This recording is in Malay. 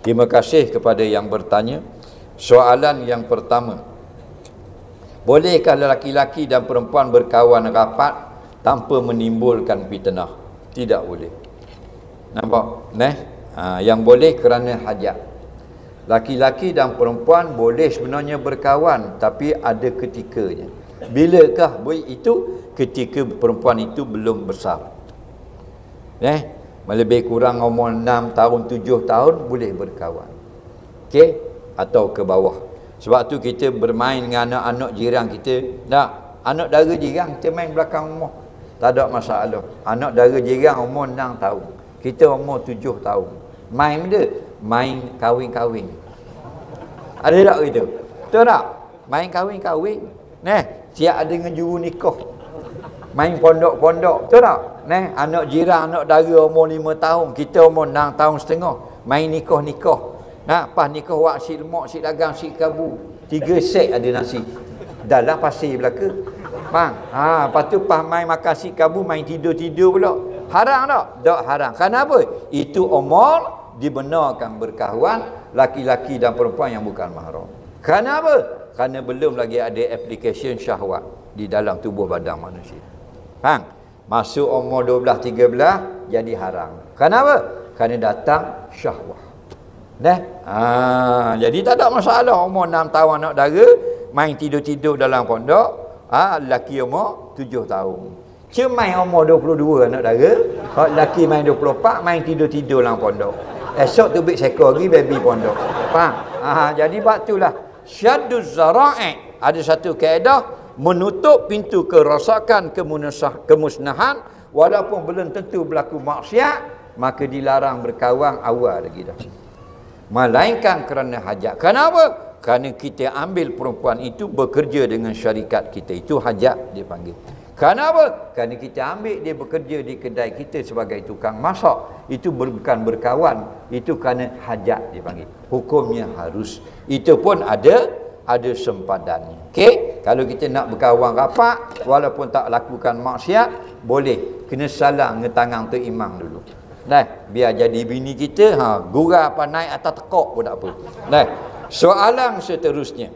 Terima kasih kepada yang bertanya. Soalan yang pertama, bolehkah lelaki-lelaki dan perempuan berkawan rapat tanpa menimbulkan fitnah? Tidak boleh. Nampak? Yang boleh kerana hajat. Laki-laki dan perempuan boleh sebenarnya berkawan, tapi ada ketikanya. Bilakah boleh itu? Ketika perempuan itu belum besar. Lebih kurang umur 6 tahun, 7 tahun boleh berkawan. Okey? Atau ke bawah. Sebab tu kita bermain dengan anak-anak jiran kita. Anak dara jiran kita main belakang rumah. Tak ada masalah. Anak dara jiran umur 6 tahun. Kita umur 7 tahun. Main dia, main kahwin-kahwin. Ada tak gitu? Betul tak? Main kahwin-kahwin. Siap ada dengan juru nikah. Main pondok-pondok. Betul tak? Anak jiran, anak dara umur 5 tahun. Kita umur 6 tahun setengah. Main nikah-nikah. Pas nikah wak si lemak, si dagang, si kabu. 3 set ada nasi. Dalam pasir belaka. Lepas tu pas main makan si kabu, main tidur-tidur pula. Haram tak? Tak haram. Kenapa? Itu umur dibenarkan berkawan laki-laki dan perempuan yang bukan mahram. Kenapa? Kerana belum lagi ada application syahwat di dalam tubuh badan manusia. Masuk umur 12-13 jadi haram. Kenapa? Kerana datang syahwat. Jadi tak ada masalah umur 6 tahun anak dara main tidur-tidur dalam pondok. Lelaki umur 7 tahun. Cuma main umur 22 anak dara. Lelaki main 24 main tidur-tidur dalam pondok. Esok tu bik sekor lagi baby pondok. Jadi batulah syadduz zara'i. Ada satu kaedah menutup pintu kerosakan, kemusnahan, walaupun belum tentu berlaku maksiat, maka dilarang berkawan awal lagi dah. Melainkan kerana hajat. Kenapa? Kerana kita ambil perempuan itu bekerja dengan syarikat kita. Itu hajat dia panggil. Kenapa? Kerana kita ambil dia bekerja di kedai kita sebagai tukang masak. Itu bukan berkawan. Itu kerana hajat dia panggil. Hukumnya harus. Itu pun ada sempadannya. Okey? Kalau kita nak berkawan rapat, walaupun tak lakukan maksiat, boleh. Kena salam dengan tangan tu imam dulu. Biar jadi bini kita, gurau apa naik atas tekak pun tak apa. Soalan seterusnya.